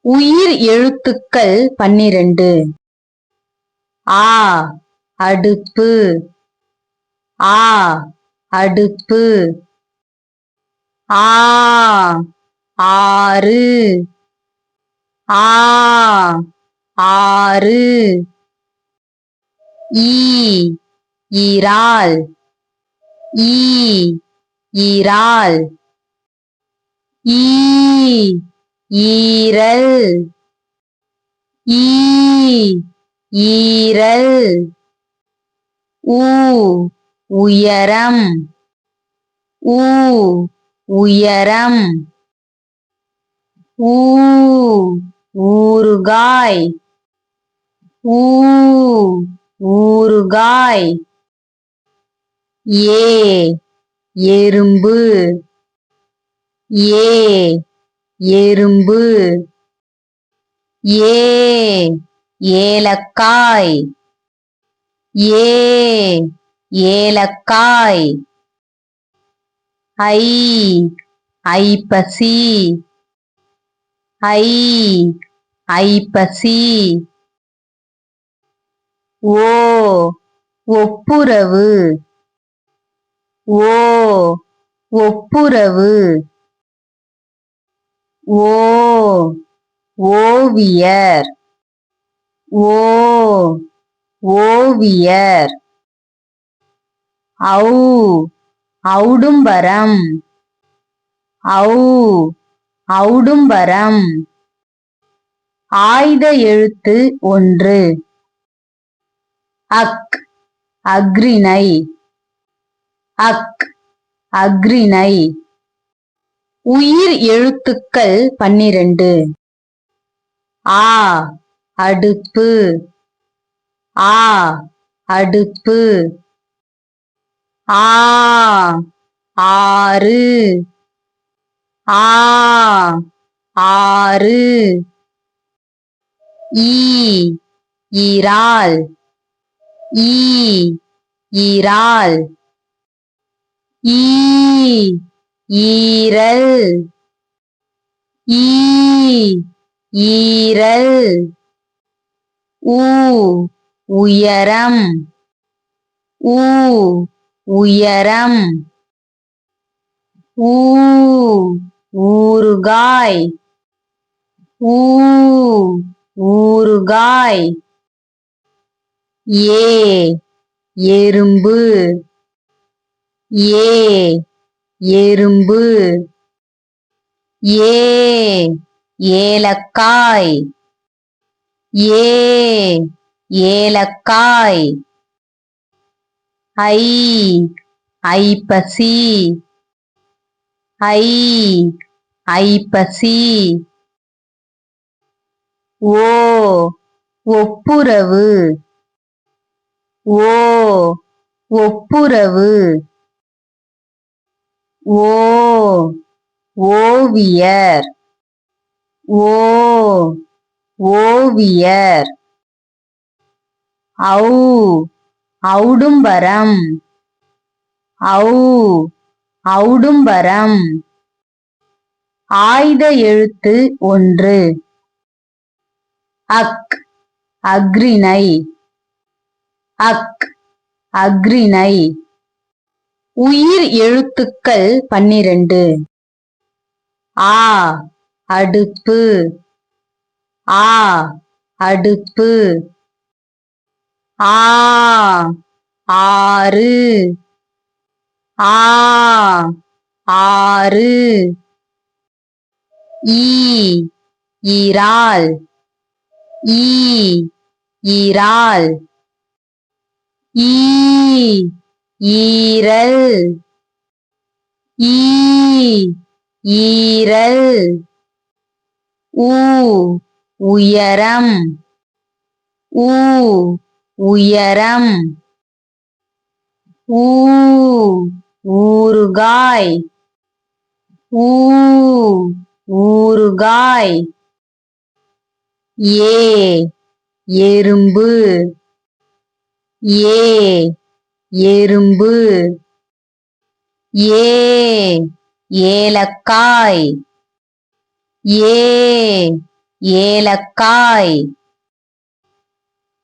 உயிர் எழுத்துக்கள் 12. ஆ அடுப்பு, ஆ அடுப்பு. ஆ ஆறு, ஆ ஆறு. ஈ ஈரால், ஈ ஈரால். ஈ ஈரல், ஈ ஈரல். ஊ உயரம், ஊ உயரம். ஊ ஊறுகாய், ஊ ஊறுகாய். ஏ எறும்பு, ஏ எறும்பு. ஏ ஏலக்காய், ஏ ஏலக்காய். ஐ ஐப்பசி, ஐ ஐப்பசி. ஓ ஒப்புரவு, ஓ ஒப்புரவு. ஓ ஓவியர், ஓ ஓவியர். ஔ ஔடும்பரம், ஔ ஔடும்பரம். ஆய்த எழுத்து 1. அக் அஃறிணை, அக் அஃறிணை. உயிர் எழுத்துக்கள் 12. ஆ அடுப்பு, ஆ அடுப்பு. ஆ ஆறு, ஆ ஆறு. ஈ ஈரால், ஈ ஈரால். ஈ ஈரல், ஈ ஈரல். ஊ உயரம், ஊ உயரம். ஊ ஊறுகாய், ஊ ஊறுகாய். ஏ எறும்பு, ஏ எறும்பு. ஏ ஏலக்காய், ஏ ஏலக்காய். ஐ ஐப்பசி, ஐ ஐப்பசி. ஓ ஒப்புரவு, ஓ ஒப்புரவு. ஓ ஓவியர், ஓ ஓவியர். ஔ ஔடும்பரம், ஔ ஔடும்பரம். ஆய்த எழுத்து 1. அக் அஃறிணை, அக் அஃறிணை. உயிர் எழுத்துக்கள் 12. ஆ அடுப்பு, ஆ அடுப்பு. ஆ ஆறு, ஆ ஆறு. ஈ ஈரால், ஈ ஈரால். ஈ ஈரல், ஈ ஈரல். ஊ உயரம், ஊ உயரம். ஊ ஊறுகாய், ஊ ஊறுகாய். ஏ எறும்பு, ஏ எறும்பு. ஏ ஏலக்காய், ஏ ஏலக்காய்.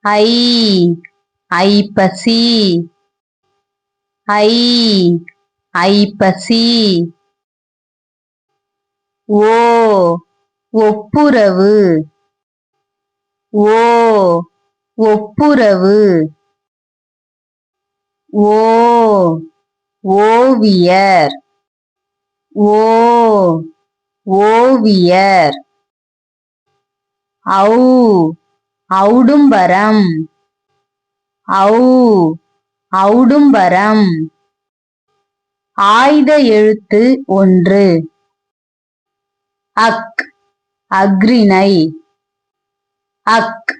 ஐ ஐப்பசி. ஐப்பசி. ஓ ஒப்புரவு. ஓ ஒப்புரவு. ஓ ஓவியர். ஓ ஓவியர். ஔ ஔடும்பரம். ஔ ஔடும்பரம். ஆய்த எழுத்து 1. அக் அஃறிணை. அக்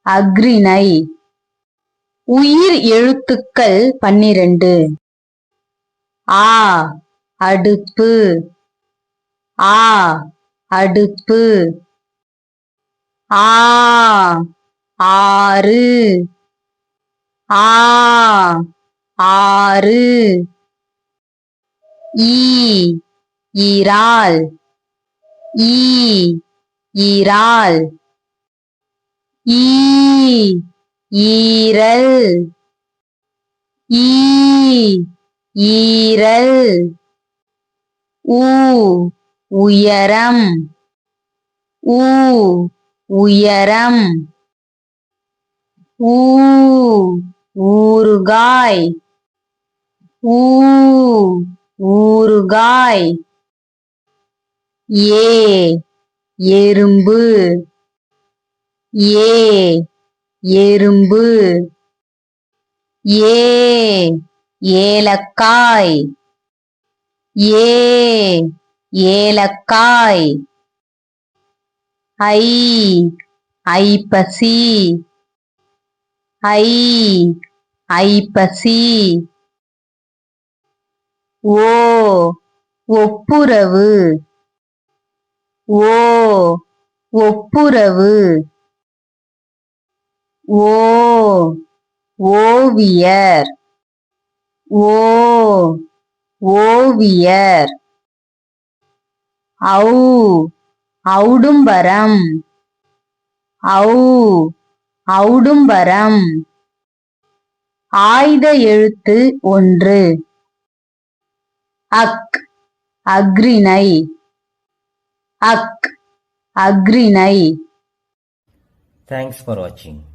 அஃறிணை. உயிர் எழுத்துக்கள் 12. ஆ அடுப்பு. ஆ அடுப்பு. ஆ ஆறு. ஆ ஆறு. ஈ ஈரால். ஈ ஈரால். ஈ ஈரல். ஈ ஈரல். ஊ உயரம். ஊ உயரம். ஊ ஊறுகாய். ஊ ஊறுகாய். ஏ எறும்பு. ஏ எறும்பு. ஏ ஏலக்காய். ஏ ஏலக்காய். ஐ ஐப்பசி. ஐப்பசி. ஓ ஒப்புரவு. ஓ ஒப்புரவு. ஓ ஓவியர். ஓ ஓவியர். ஔ ஔடும்பரம். ஔ ஔடும்பரம். ஆய்த எழுத்து 1. அக் அஃறிணை. அக் அஃறிணை. Thanks for watching.